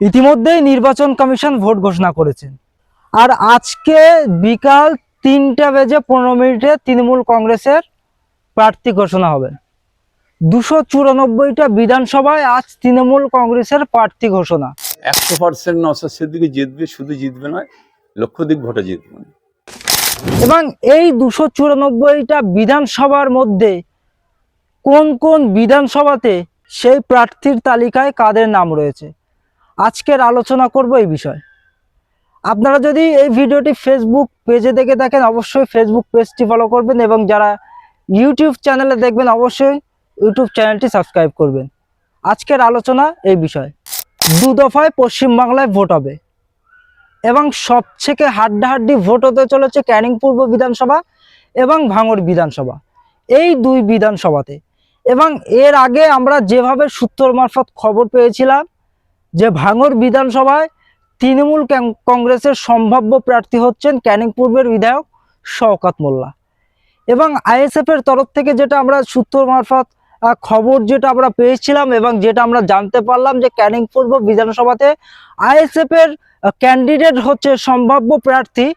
ইতিমধ্যেই নির্বাচন commission vote ঘোষণা করেছেন। আর আজকে বিকাল 3:15 তৃণমূল কংগ্রেসের প্রার্থী ঘোষণা হবে। 294টা বিধানসভায় আজ তৃণমূল কংগ্রেসের প্রার্থী ঘোষণা। 100% নওশাদ সিদ্দিকী জিতবে, শুধু জিতবে নয়, লক্ষাধিক ভোটে জিতবে। এবং এই 294টা বিধানসভার মধ্যে কোন কোন বিধানসভাতে সেই প্রার্থীর তালিকায় কাদের নাম রয়েছে, আজকের আলোচনা করব এই বিষয়। আপনারা যদি এই ভিডিওটি ফেসবুক পেজে দেখে থাকেন অবশ্যই ফেসবুক পেজটি ফলো করবেন, এবং যারা ইউটিউব চ্যানেলে দেখবেন অবশ্যই ইউটিউব চ্যানেলটি সাবস্ক্রাইব করবেন। আজকের আলোচনা এই বিষয়। 2 দফায় পশ্চিমবাংলায় ভোট হবে এবং সবথেকে হাড্ডাহাড্ডি ভোট হতে চলেছে ক্যানিং পূর্ব বিধানসভা এবং ভাঙড় বিধানসভা, এই দুই বিধানসভাতে। এবং এর আগে আমরা যেভাবে সূত্র মারফত খবর পেয়েছিলাম যে ভাঙড় বিধানসভায় তৃণমূল কংগ্রেসের সম্ভাব্য প্রার্থী হচ্ছেন ক্যানিং পূর্বের বিধায়ক শওকত মোল্লা, এবং আইএসএফ এর তরফ থেকে যেটা আমরা সূত্র মারফত খবর যেটা আমরা পেয়েছিলাম এবং যেটা আমরা জানতে পারলাম যে ক্যানিং পূর্ব বিধানসভাতে আইএসএফ এর ক্যান্ডিডেট হচ্ছে সম্ভাব্য প্রার্থী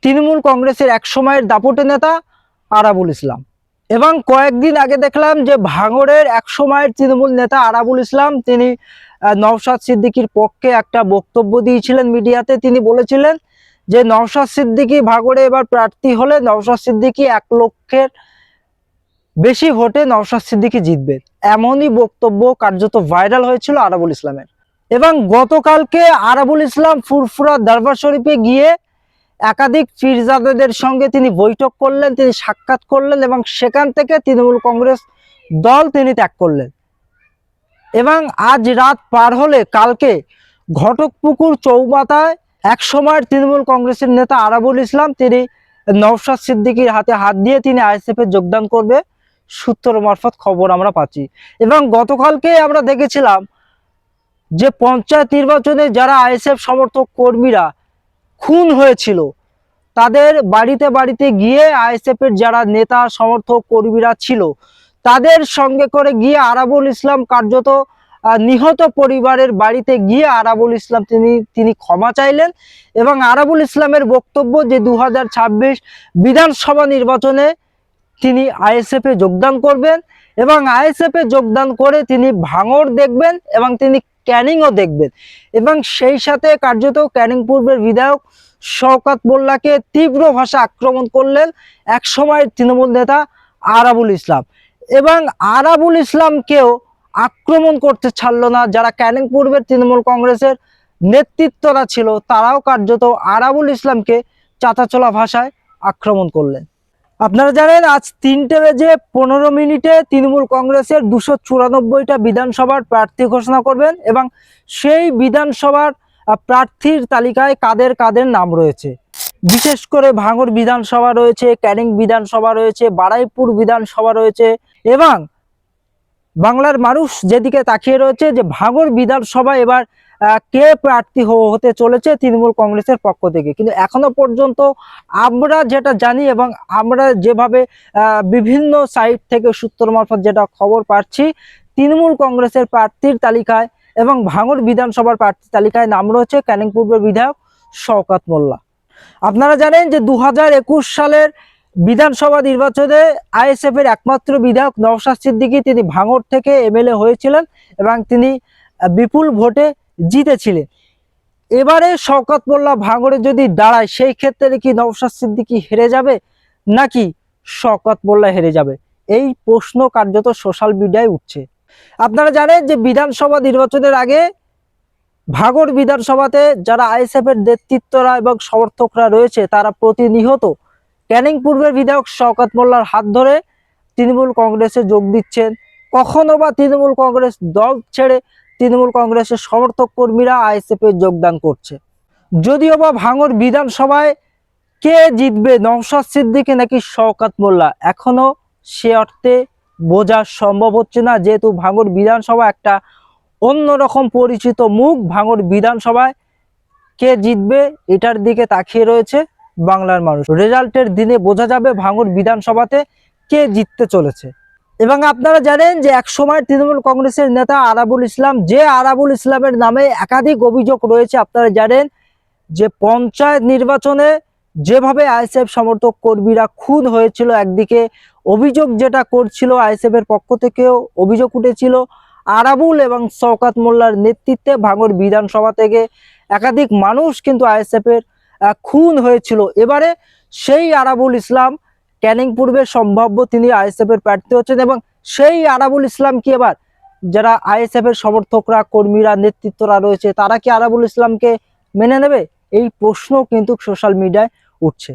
তৃণমূল কংগ্রেসের এক সময়ের দাপুটে নেতা আরাবুল ইসলাম। এবং কয়েকদিন আগে দেখলাম যে ভাঙড়ের এক সময়ের তৃণমূল নেতা আরাবুল ইসলাম তিনি নওশাদ সিদ্দিকীর পক্ষে একটা বক্তব্য দিয়েছিলেন মিডিয়াতে। তিনি বলেছিলেন যে নওশাদ সিদ্দিকী ভাঙড়ে এবার প্রার্থী হলে নওশাদ সিদ্দিকী 1 লক্ষের বেশি ভোটে নওশাদ সিদ্দিকী জিতবে, এমনই বক্তব্য কার্যত ভাইরাল হয়েছিল আরাবুল ইসলামের। এবং গতকালকে আরাবুল ইসলাম ফুরফুরা দরবার শরীফে গিয়ে একাধিক পীরজাদাদের সঙ্গে তিনি বৈঠক করলেন, তিনি সাক্ষাৎ করলেন, এবং সেখান থেকে তৃণমূল কংগ্রেস দল তিনি ত্যাগ করলেন। এবং আজ রাত পার হলে কালকে ঘটকপুকুর চৌমাথায় এক সময়ের তৃণমূল কংগ্রেসের নেতা আরাবুল ইসলাম তিনি নওশাদ সিদ্দিকীর হাতে হাত দিয়ে তিনি আইএসএফ এ যোগদান করবে, সূত্র মারফত খবর আমরা পাচ্ছি। এবং গতকালকে আমরা দেখেছিলাম যে পঞ্চায়েত নির্বাচনে যারা আইএসএফ সমর্থক কর্মীরা খুন হয়েছিল তাদের বাড়িতে বাড়িতে গিয়ে আইএসএফ এর যারা নেতা সমর্থক কর্মীরা ছিল তাদের সঙ্গে করে গিয়ে আরাবুল ইসলাম কার্যত নিহত পরিবারের বাড়িতে গিয়ে আরাবুল ইসলাম তিনি ক্ষমা চাইলেন। এবং আরাবুল ইসলামের বক্তব্য যে 2026 বিধানসভা নির্বাচনে তিনি আইএসএফ এ যোগদান করবেন, এবং আইএসএফ এ যোগদান করে তিনি ভাঙড় দেখবেন এবং তিনি ক্যানিংও দেখবেন। এবং সেই সাথে কার্যত ক্যানিং পূর্বের বিধায়ক শওকত মোল্লাকে তীব্র ভাষা আক্রমণ করলেন এক সময়ের তৃণমূল নেতা আরাবুল ইসলাম। এবং আরাবুল ইসলামকেও আক্রমণ করতে ছাড়লো না যারা ক্যানিং পূর্বের তৃণমূল কংগ্রেসের নেতৃত্বরা ছিল, তারাও কার্যত আরাবুল ইসলামকে চাঁচাছোলা ভাষায় আক্রমণ করলেন। আপনারা জানেন আজ 3:15 তৃণমূল কংগ্রেসের 294টা বিধানসভার প্রার্থী ঘোষণা করবেন, এবং সেই বিধানসভার প্রার্থীর তালিকায় কাদের কাদের নাম রয়েছে। বিশেষ করে ভাঙড় বিধানসভা রয়েছে, ক্যানিং বিধানসভা রয়েছে, বারুইপুর বিধানসভা রয়েছে, এবং বাংলার মানুষ যেদিকে তাকিয়ে রয়েছে যে ভাঙড় বিধানসভা এবার কে প্রার্থী হতে চলেছে তৃণমূল কংগ্রেসের পক্ষ থেকে। কিন্তু এখনো পর্যন্ত আমরা যেটা জানি এবং আমরা যেভাবে বিভিন্ন সাইট থেকে সূত্র মারফত যেটা খবর পাচ্ছি, তৃণমূল কংগ্রেসের প্রার্থীর তালিকায় এবং ভাঙড় বিধানসভার প্রার্থী তালিকায় নাম রয়েছে ক্যানিং পূর্বের বিধায়ক শওকত মোল্লা। আপনারা জানেন যে 2021 সালের বিধানসভা নির্বাচনে আইএসএফ এর একমাত্র বিধায়ক নওশাদ সিদ্দিকী তিনি ভাঙড় থেকে এমএলএ হয়েছিলেন এবং তিনি বিপুল ভোটে জিতেছিলেন। এবারে শওকত মোল্লা ভাঙড়ে যদি দাঁড়ায় সেই ক্ষেত্রে কি নওশাদ সিদ্দিকী হেরে যাবে নাকি শওকত মোল্লা হেরে যাবে, এই প্রশ্ন কার্যত সোশ্যাল মিডিয়ায় উঠছে। আপনারা জানেন যে বিধানসভা নির্বাচনের আগে ভাঙড় বিধানসভাতে যারা আইএসএফ এর নেতৃত্বরা এবং সমর্থকরা রয়েছে তারা প্রতিনিয়ত ক্যানিং পূর্বের বিধায়ক শওকত মোল্লার হাত ধরে তৃণমূল কংগ্রেসে যোগ দিচ্ছেন। কখনো বা তৃণমূল কংগ্রেস দল ছেড়ে তৃণমূল কংগ্রেসের সমর্থক কর্মীরা আইএসএফ এ যোগদান করছে। যদিও বা ভাঙড় বিধানসভায় কে জিতবে, নওশাদ সিদ্দিকী নাকি শওকত মোল্লা, এখনো সে অর্থে বোঝা সম্ভব হচ্ছে না, যেহেতু ভাঙড় বিধানসভা একটা অন্যরকম পরিচিত মুখ। ভাঙড় বিধানসভায় কে জিতবে এটার দিকে তাকিয়ে রয়েছে বাংলার মানুষ। রেজাল্টের দিনে বোঝা যাবে ভাঙড় বিধানসভাতে কে জিততে চলেছে। এবং আপনারা জানেন যে একসময় তৃণমূল কংগ্রেসের নেতা আরাবুল ইসলাম, যে আরাবুল ইসলামের নামে একাধিক অভিযোগ রয়েছে, আপনারা জানেন যে পঞ্চায়েত নির্বাচনে যেভাবে আইএসএফ সমর্থক কর্মীরা খুন হয়েছিল, একদিকে অভিযোগ যেটা করছিল আইএসএফ এর পক্ষ থেকেও অভিযোগ উঠেছিল আরাবুল এবং শওকত মোল্লার নেতৃত্বে ভাঙড় বিধানসভা থেকে একাধিক মানুষ কিন্তু আইএসএফ এর খুন হয়েছিল। এবারে সেই আরাবুল ইসলাম ক্যানিং পূর্বের সম্ভাব্য তিনি আইএসএফ এর প্রার্থী হচ্ছেন, এবং সেই আরাবুল ইসলাম কি এবার যারা আইএসএফ এর সমর্থকরা, কর্মীরা, নেতৃত্বরা রয়েছে, তারা কি আরাবুল ইসলামকে মেনে নেবে? এই প্রশ্ন কিন্তু সোশ্যাল মিডিয়ায় উঠছে।